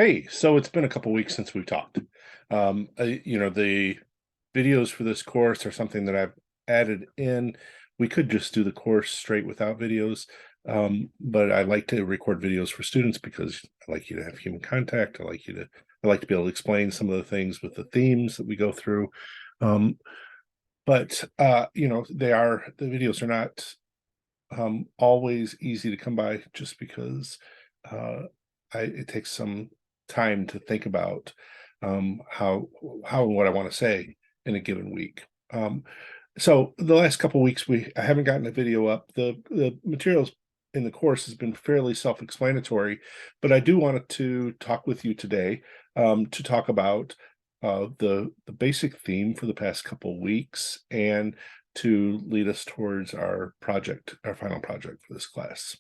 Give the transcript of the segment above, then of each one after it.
Hey, so it's been a couple weeks since we've talked. The videos for this course are something that I've added in. We could just do the course straight without videos, but I like to record videos for students because I like you to have human contact. I like to be able to explain some of the things with the themes that we go through. Um, but the videos are not always easy to come by just because uh, it takes some time to think about how and what I want to say in a given week. So the last couple of weeks, I haven't gotten a video up. The materials in the course has been fairly self-explanatory, but I do want to talk with you today to talk about the basic theme for the past couple of weeks and to lead us towards our final project for this class.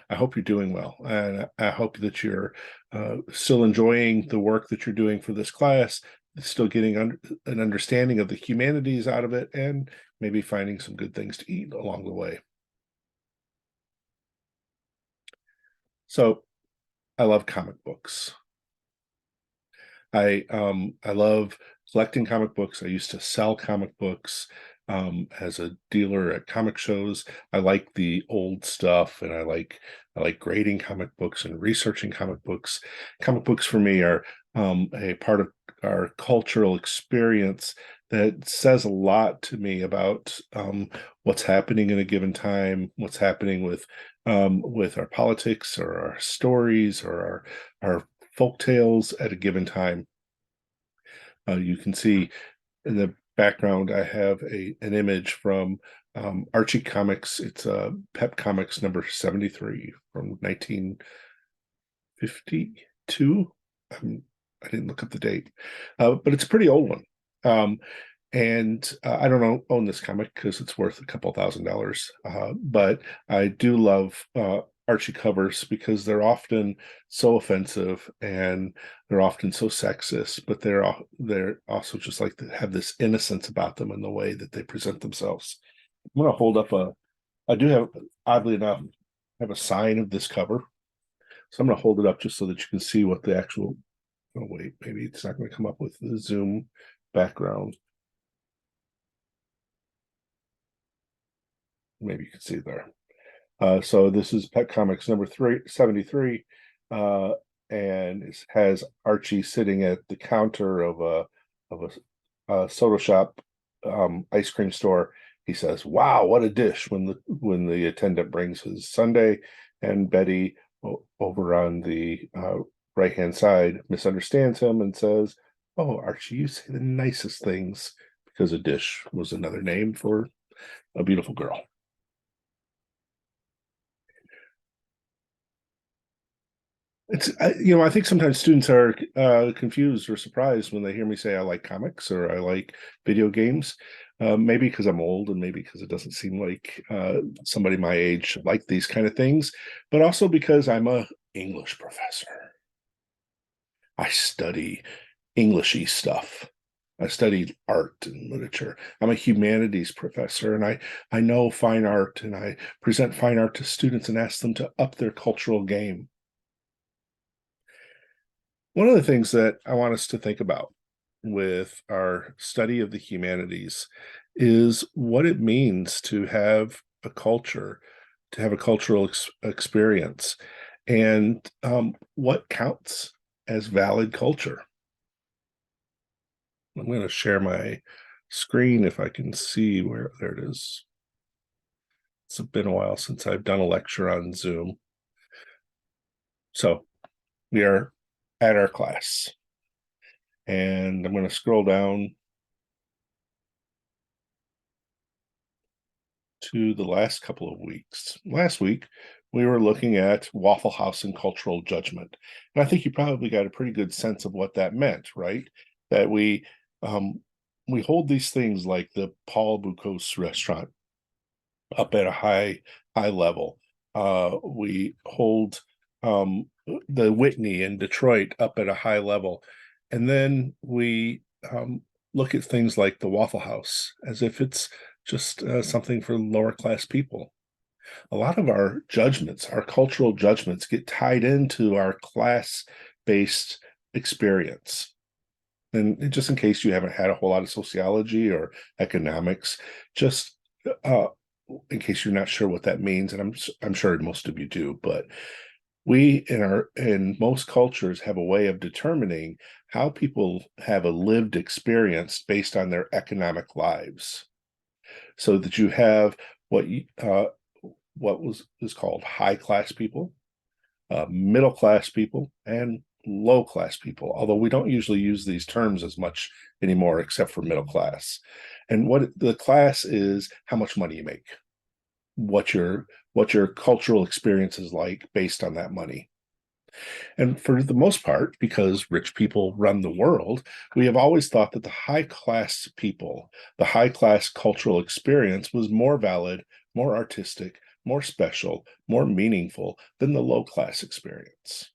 I hope you're doing well, and I hope that you're still enjoying the work that you're doing for this class, still getting an understanding of the humanities out of it, and maybe finding some good things to eat along the way. So, I love comic books. I love collecting comic books. I used to sell comic books as a dealer at comic shows. I like the old stuff, and I like grading comic books and researching comic books. Comic books for me are a part of our cultural experience that says a lot to me about what's happening in a given time, what's happening with our politics or our stories or our folk tales at a given time. You can see in the background, I have an image from Archie Comics. It's Pep Comics number 73 from 1952. I didn't look up the date, but it's a pretty old one. And I don't own this comic because it's worth a couple $1,000. But I do love Archie covers because they're often so offensive and they're often so sexist, but they're also just like have this innocence about them in the way that they present themselves. I'm gonna hold up I do have, oddly enough, have a sign of this cover. So I'm gonna hold it up just so that you can see what the actual, oh wait, maybe it's not gonna come up with the Zoom background. Maybe you can see it there. So this is Pet Comics number 373, and it has Archie sitting at the counter of a soda shop, ice cream store. He says, "Wow, what a dish!" when the attendant brings his sundae, and Betty over on the right hand side misunderstands him and says, "Oh, Archie, you say the nicest things," because a dish was another name for a beautiful girl. I think sometimes students are confused or surprised when they hear me say I like comics or I like video games. Maybe because I'm old, and maybe because it doesn't seem like somebody my age should like these kind of things, but also because I'm a English professor. I study Englishy stuff. I studied art and literature. I'm a humanities professor, and I know fine art, and I present fine art to students and ask them to up their cultural game. One of the things that I want us to think about with our study of the humanities is what it means to have a culture, to have a cultural experience, and what counts as valid culture. I'm going to share my screen if I can see where there it is. It's been a while since I've done a lecture on Zoom. So we are at our class, and I'm going to scroll down to the last couple of weeks. Last week, we were looking at Waffle House and cultural judgment. And I think you probably got a pretty good sense of what that meant, right? That um, we hold these things like the Paul Bocuse restaurant up at a high level. We hold the Whitney in Detroit up at a high level. And then we look at things like the Waffle House as if it's just something for lower class people. A lot of our judgments, our cultural judgments, get tied into our class based experience. And just in case you haven't had a whole lot of sociology or economics, just uh, in case you're not sure what that means, and I'm sure most of you do, but we in most cultures have a way of determining how people have a lived experience based on their economic lives, so that you have what was is called high class people, middle class people, and low class people, although we don't usually use these terms as much anymore except for middle class. And what the class is, how much money you make, what your cultural experience is like based on that money. And for the most part, because rich people run the world, we have always thought that the high class people, the high class cultural experience was more valid, more artistic, more special, more meaningful than the low class experience.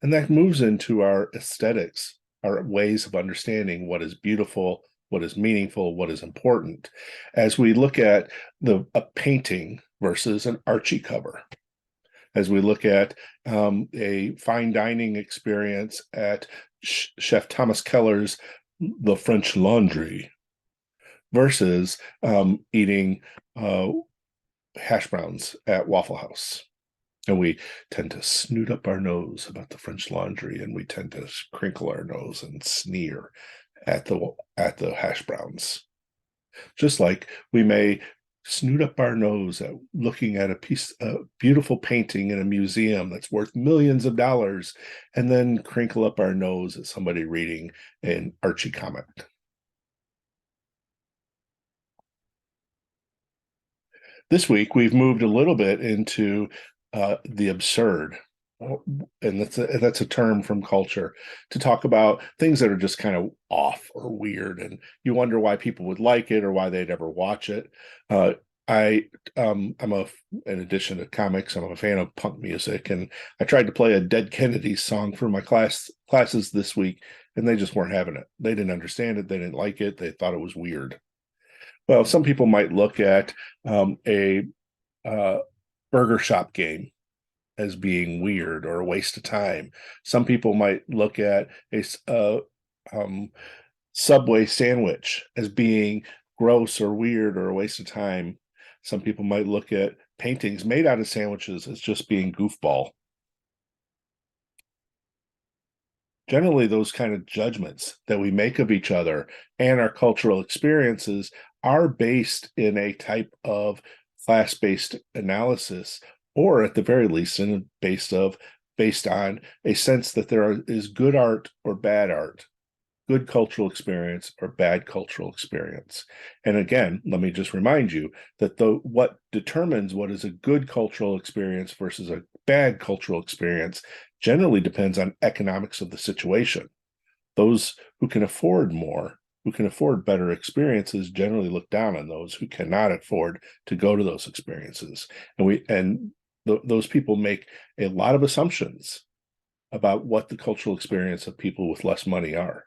And that moves into our aesthetics, our ways of understanding what is beautiful, what is meaningful, what is important, as we look at a painting versus an Archie cover, as we look at a fine dining experience at Chef Thomas Keller's The French Laundry versus eating hash browns at Waffle House. And we tend to snoot up our nose about the French Laundry, and we tend to crinkle our nose and sneer at the hash browns. Just like we may snoot up our nose at looking at a beautiful painting in a museum that's worth millions of dollars, and then crinkle up our nose at somebody reading an Archie comic. This week, we've moved a little bit into the absurd, and that's a term from culture to talk about things that are just kind of off or weird, and you wonder why people would like it or why they'd ever watch it. Uh, in addition to comics, I'm a fan of punk music, and I tried to play a Dead Kennedys song for my classes this week, and they just weren't having it. They didn't understand it. They didn't like it. They thought it was weird. Well, some people might look at a uh, burger shop game as being weird or a waste of time. Some people might look at a um, Subway sandwich as being gross or weird or a waste of time. Some people might look at paintings made out of sandwiches as just being goofball. Generally, those kind of judgments that we make of each other and our cultural experiences are based in a type of class-based analysis, or at the very least based on a sense that is good art or bad art, good cultural experience or bad cultural experience. And again, let me just remind you that what determines what is a good cultural experience versus a bad cultural experience generally depends on economics of the situation. Those who can afford more, who can afford better experiences, generally look down on those who cannot afford to go to those experiences. And those people make a lot of assumptions about what the cultural experience of people with less money are.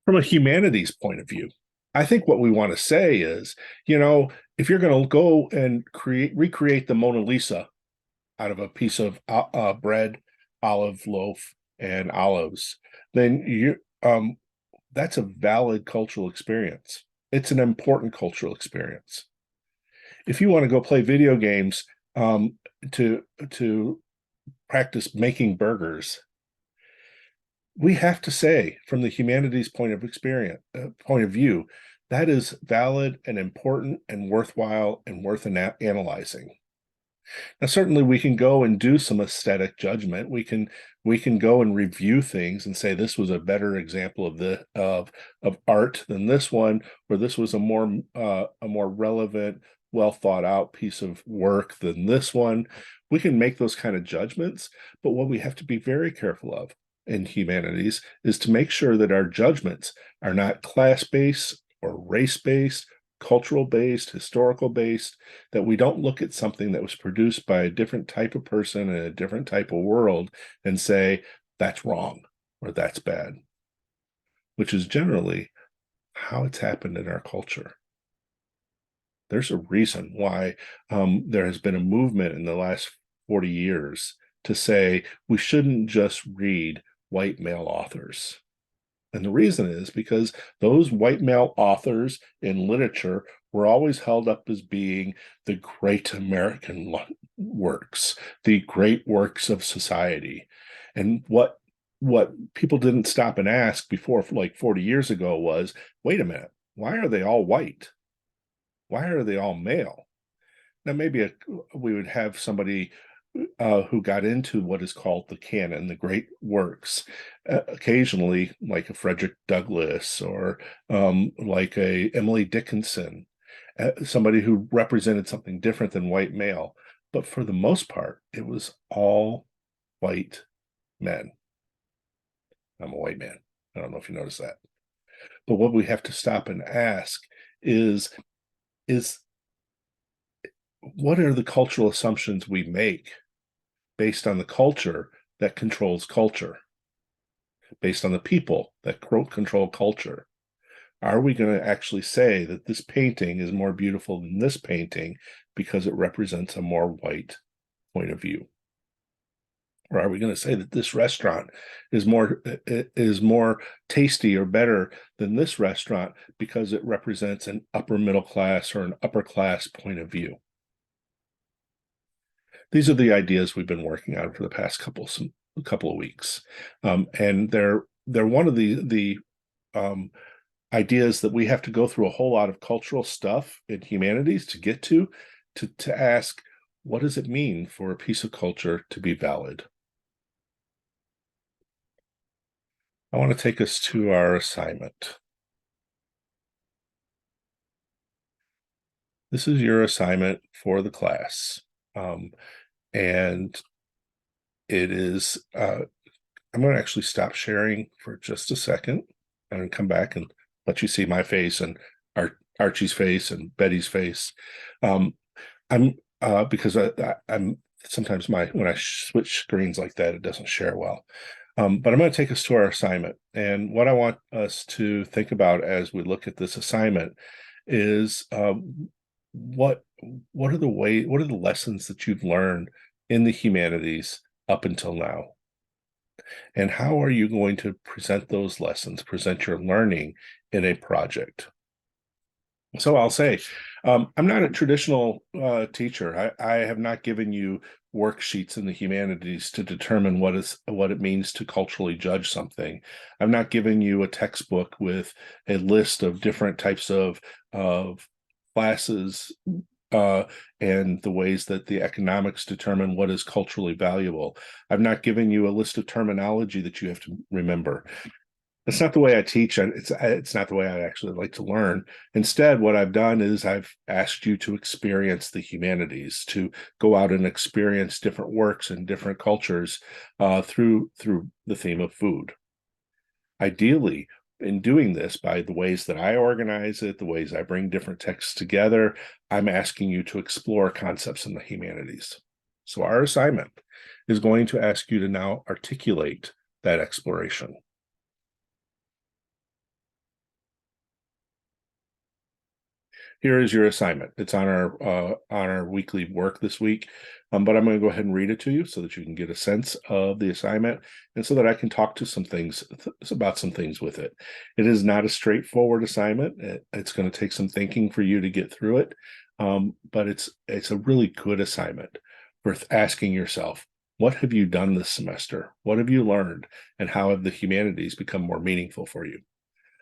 From a humanities point of view, I think what we want to say is, if you're going to go and recreate the Mona Lisa out of a piece of bread, olive loaf, and olives, then that's a valid cultural experience. It's an important cultural experience. If you want to go play video games to practice making burgers, we have to say, from the humanities point of view, that is valid and important and worthwhile and worth analyzing. Now, certainly, we can go and do some aesthetic judgment. We can go and review things and say this was a better example of art than this one, or this was a more relevant, well thought out piece of work than this one. We can make those kind of judgments, but what we have to be very careful of in humanities is to make sure that our judgments are not class-based or race-based, cultural-based, historical-based, that we don't look at something that was produced by a different type of person in a different type of world and say, that's wrong or that's bad, which is generally how it's happened in our culture. There's a reason why there has been a movement in the last 40 years to say we shouldn't just read white male authors. And the reason is because those white male authors in literature were always held up as being the great American works, the great works of society. And what people didn't stop and ask before, like 40 years ago, was, wait a minute, why are they all white? Why are they all male? Now, maybe we would have somebody who got into what is called the canon, the great works, occasionally like a Frederick Douglass or like a Emily Dickinson, somebody who represented something different than white male. But for the most part, it was all white men. I'm a white man. I don't know if you noticed that. But what we have to stop and ask is what are the cultural assumptions we make based on the culture that controls culture, based on the people that control culture? Are we going to actually say that this painting is more beautiful than this painting because it represents a more white point of view? Or are we going to say that this restaurant is more tasty or better than this restaurant because it represents an upper middle class or an upper class point of view? These are the ideas we've been working on for the past couple of weeks, and they're one of the ideas that we have to go through a whole lot of cultural stuff in humanities to get to ask, what does it mean for a piece of culture to be valid? I want to take us to our assignment. This is your assignment for the class. And it is, I'm going to actually stop sharing for just a second and come back and let you see my face and Archie's face and Betty's face. I'm because I'm sometimes when I switch screens like that, it doesn't share well. But I'm going to take us to our assignment. And what I want us to think about as we look at this assignment is what are the lessons that you've learned in the humanities up until now? And how are you going to present those lessons, present your learning in a project? So I'll say, I'm not a traditional teacher. I have not given you worksheets in the humanities to determine what it means to culturally judge something. I've not given you a textbook with a list of different types of classes and the ways that the economics determine what is culturally valuable. I've not given you a list of terminology that you have to remember. It's not the way I teach. It's not the way I actually like to learn. Instead, what I've done is I've asked you to experience the humanities, to go out and experience different works and different cultures through the theme of food. Ideally, in doing this, by the ways that I organize it, the ways I bring different texts together, I'm asking you to explore concepts in the humanities. So our assignment is going to ask you to now articulate that exploration. Here is your assignment. It's on our weekly work this week, but I'm going to go ahead and read it to you so that you can get a sense of the assignment and so that I can talk to about some things with it. It is not a straightforward assignment. It's going to take some thinking for you to get through it, but it's a really good assignment worth asking yourself, what have you done this semester? What have you learned? And how have the humanities become more meaningful for you?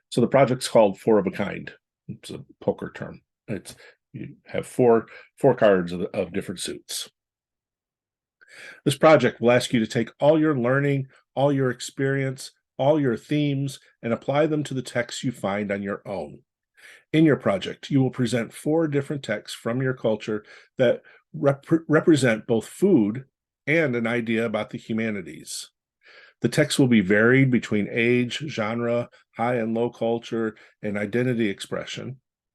So the project's called Four of a Kind. It's a poker term. You have four cards of different suits. This project will ask you to take all your learning, all your experience, all your themes, and apply them to the texts you find on your own. In your project, you will present 4 different texts from your culture that represent both food and an idea about the humanities. The text will be varied between age, genre, high and low culture, and identity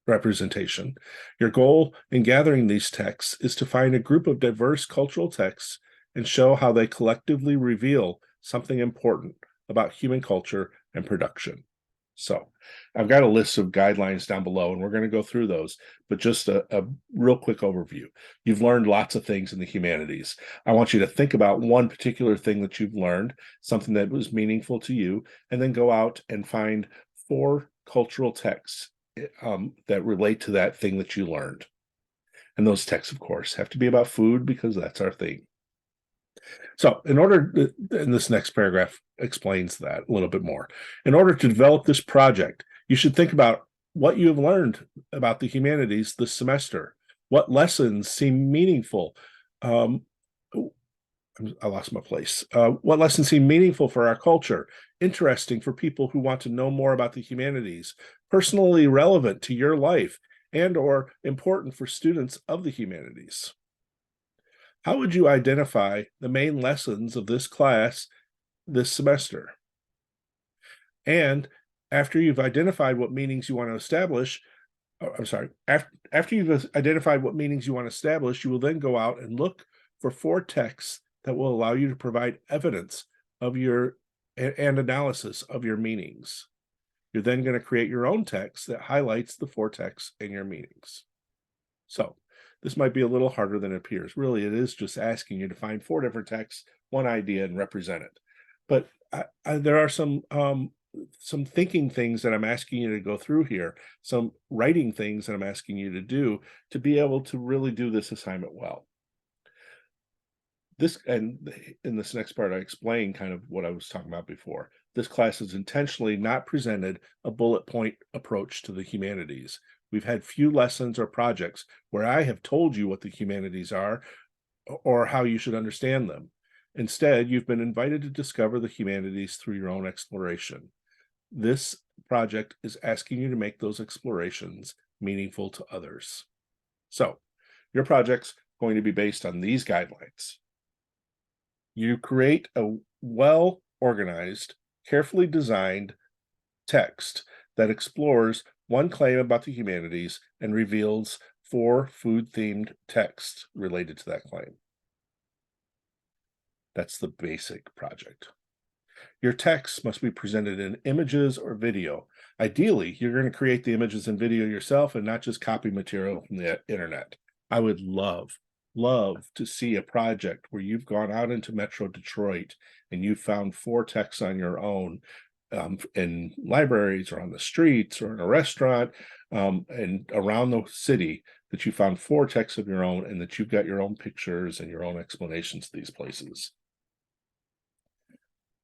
representation. Your goal in gathering these texts is to find a group of diverse cultural texts and show how they collectively reveal something important about human culture and production. So I've got a list of guidelines down below, and we're going to go through those, but just a real quick overview. You've learned lots of things in the humanities. I want you to think about one particular thing that you've learned, something that was meaningful to you, and then go out and find 4 cultural texts that relate to that thing that you learned. And those texts, of course, have to be about food because that's our thing. So, and this next paragraph explains that a little bit more. In order to develop this project, you should think about what you have learned about the humanities this semester. What lessons seem meaningful? Um, I lost my place. What lessons seem meaningful for our culture, interesting for people who want to know more about the humanities, personally relevant to your life, and or important for students of the humanities? How would you identify the main lessons of this class this semester? And after you've identified what meanings you want to establish, I'm sorry, after you've identified what meanings you want to establish, you will then go out and look for 4 texts that will allow you to provide evidence of your and analysis of your meanings. You're then going to create your own text that highlights the 4 texts and your meanings. So this might be a little harder than it appears. Really, it is just asking you to find 4 different texts, one idea, and represent it. But there are some thinking things that I'm asking you to go through here, some writing things that I'm asking you to do to be able to really do this assignment well. This and in this next part, I explain kind of what I was talking about before. This class has intentionally not presented a bullet point approach to the humanities. We've had few lessons or projects where I have told you what the humanities are or how you should understand them. Instead, you've been invited to discover the humanities through your own exploration. This project is asking you to make those explorations meaningful to others. So, your project's going to be based on these guidelines. You create a well-organized, carefully designed text that explores one claim about the humanities and reveals 4 food-themed texts related to that claim. That's the basic project. Your text must be presented in images or video. Ideally, you're going to create the images and video yourself and not just copy material from the internet. I would love to see a project where you've gone out into Metro Detroit and you found 4 texts on your own in libraries or on the streets or in a restaurant and around the city, that you found 4 texts of your own and that you've got your own pictures and your own explanations to these places.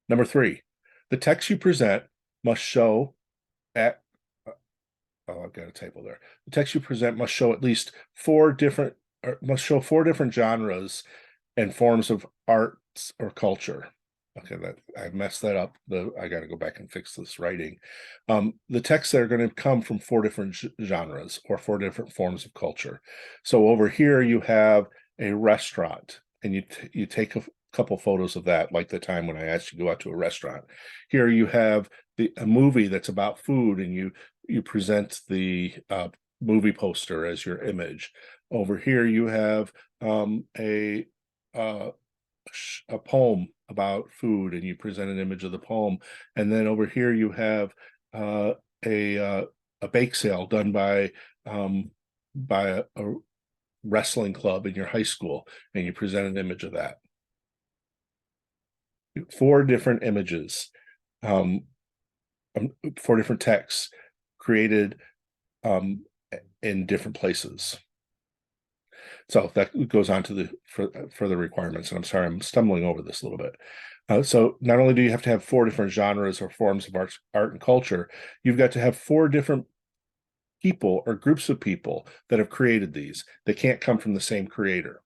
Number 3, the text you present must show at, oh, I've got a typo there. The text you present must show at least 4 different, or must show 4 different genres and forms of arts or culture. Okay, that I messed that up. I got to go back and fix this writing. The texts that are going to come from 4 different genres or 4 different forms of culture. So over here you have a restaurant, and you take a couple photos of that, like the time when I asked you to go out to a restaurant. Here you have a movie that's about food, and you present the movie poster as your image. Over here you have a poem about food, and you present an image of the poem. And then over here you have a bake sale done by a wrestling club in your high school, and you present an image of that. 4 different images, 4 different texts created in different places. So that goes on to the further requirements. And I'm sorry, I'm stumbling over this a little bit. So not only do you have to have 4 different genres or forms of art and culture, you've got to have 4 different people or groups of people that have created these. They can't come from the same creator.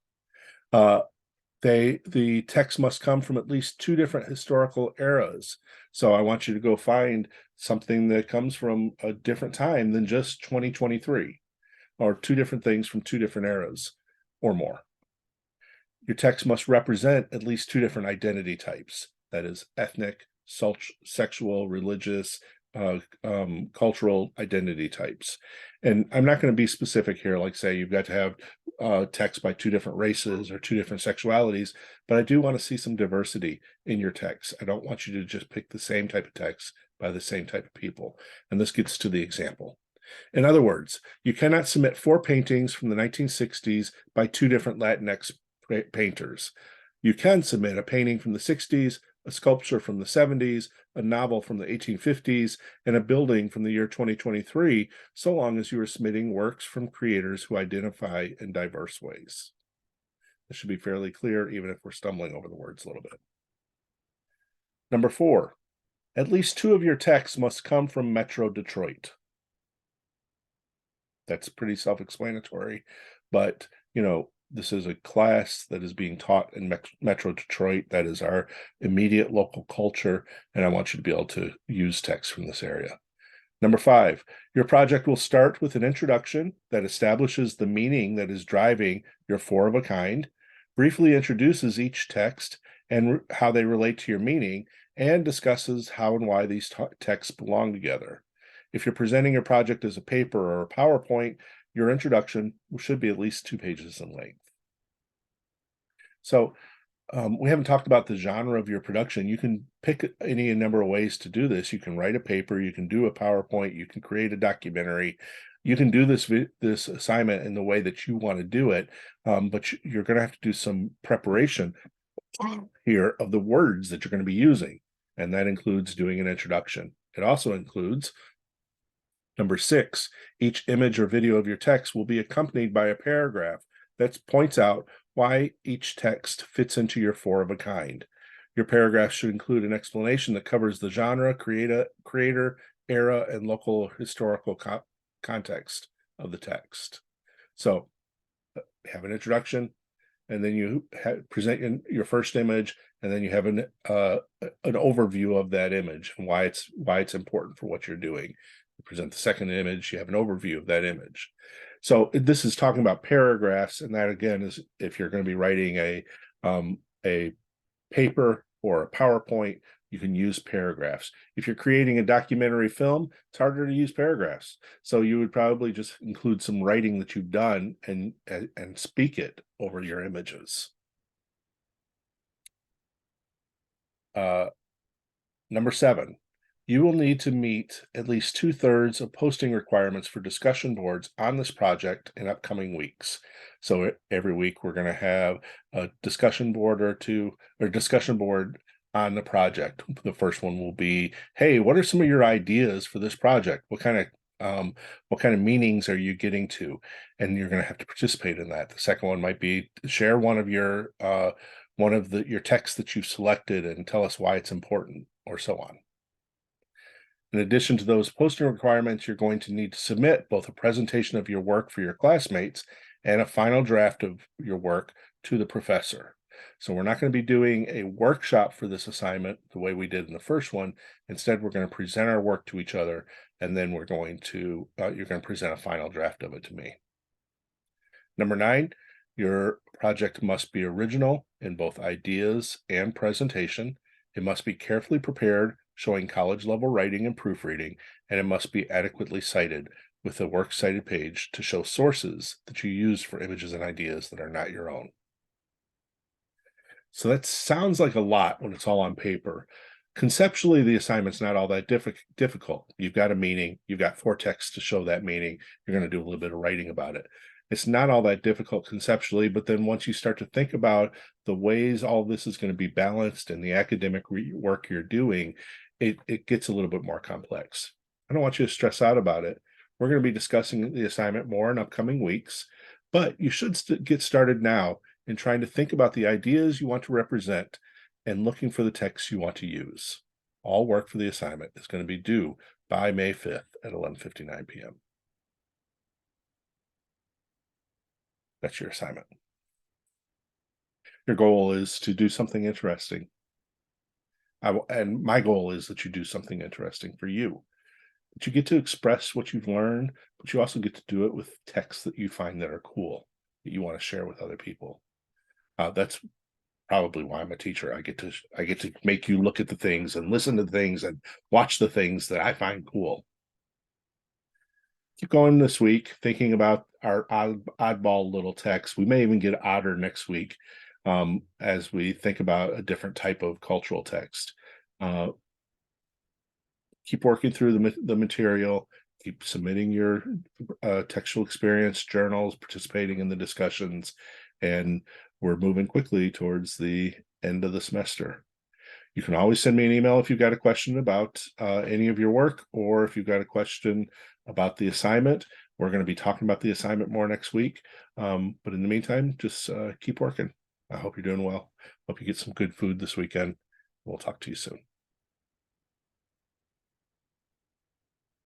The text must come from at least 2 different historical eras. So I want you to go find something that comes from a different time than just 2023, or 2 different things from 2 different eras or more. Your text must represent at least 2 different identity types, that is ethnic, sexual, religious, cultural identity types. And I'm not going to be specific here, like say you've got to have text by 2 different races or 2 different sexualities, but I do want to see some diversity in your text. I don't want you to just pick the same type of text by the same type of people. And this gets to the example. In other words, you cannot submit 4 paintings from the 1960s by 2 different Latinx painters. You can submit a painting from the 60s, a sculpture from the 70s, a novel from the 1850s, and a building from the year 2023, so long as you are submitting works from creators who identify in diverse ways. This should be fairly clear, even if we're stumbling over the words a little bit. Number 4, at least 2 of your texts must come from Metro Detroit. That's pretty self-explanatory, but, this is a class that is being taught in Metro Detroit. That is our immediate local culture, and I want you to be able to use text from this area. Number 5, your project will start with an introduction that establishes the meaning that is driving your 4 of a kind, briefly introduces each text and how they relate to your meaning, and discusses how and why these texts belong together. If you're presenting your project as a paper or a PowerPoint, your introduction should be at least 2 pages in length. So we haven't talked about the genre of your production. You can pick any number of ways to do this. You can write a paper, you can do a PowerPoint, you can create a documentary. You can do this assignment in the way that you want to do it, but you're going to have to do some preparation here of the words that you're going to be using, and that includes doing an introduction. It also includes number 6, each image or video of your text will be accompanied by a paragraph that points out why each text fits into your 4 of a kind. Your paragraph should include an explanation that covers the genre, creator, era, and local historical context of the text. So have an introduction, and then you present your first image, and then you have an overview of that image and why it's important for what you're doing. You present the second image, you have an overview of that image. So this is talking about paragraphs, and that again is if you're going to be writing a paper or a PowerPoint, you can use paragraphs. If you're creating a documentary film, it's harder to use paragraphs. So you would probably just include some writing that you've done and speak it over your images. Number 7, you will need to meet at least 2/3 of posting requirements for discussion boards on this project in upcoming weeks. So every week we're going to have a discussion board or 2, or discussion board on the project. The first one will be, hey, what are some of your ideas for this project? What kind of meanings are you getting to? And you're going to have to participate in that. The second one might be share one of your texts that you've selected and tell us why it's important, or so on. In addition to those posting requirements, you're going to need to submit both a presentation of your work for your classmates and a final draft of your work to the professor. So we're not going to be doing a workshop for this assignment the way we did in the first one. Instead, we're going to present our work to each other, and then you're going to present a final draft of it to me. Number 9, your project must be original in both ideas and presentation. It must be carefully prepared, showing college level writing and proofreading, and it must be adequately cited with a works cited page to show sources that you use for images and ideas that are not your own. So that sounds like a lot when it's all on paper. Conceptually, the assignment's not all that difficult. You've got a meaning, you've got 4 texts to show that meaning, you're going to do a little bit of writing about it. It's not all that difficult conceptually, but then once you start to think about the ways all this is going to be balanced and the academic work you're doing, it gets a little bit more complex. I don't want you to stress out about it. We're going to be discussing the assignment more in upcoming weeks, but you should get started now in trying to think about the ideas you want to represent and looking for the texts you want to use. All work for the assignment is going to be due by May 5th at 11:59 p.m. That's your assignment. Your goal is to do something interesting. And my goal is that you do something interesting for you. That you get to express what you've learned, but you also get to do it with texts that you find that are cool, that you want to share with other people. That's probably why I'm a teacher. I get to make you look at the things and listen to the things and watch the things that I find cool. Keep going this week, thinking about our oddball little text. We may even get odder next week as we think about a different type of cultural text. keep working through the material, keep submitting your textual experience journals, participating in the discussions, and we're moving quickly towards the end of the semester. You can always send me an email if you've got a question about any of your work, or if you've got a question about the assignment. We're going to be talking about the assignment more next week. But in the meantime, just keep working. I hope you're doing well. Hope you get some good food this weekend. We'll talk to you soon.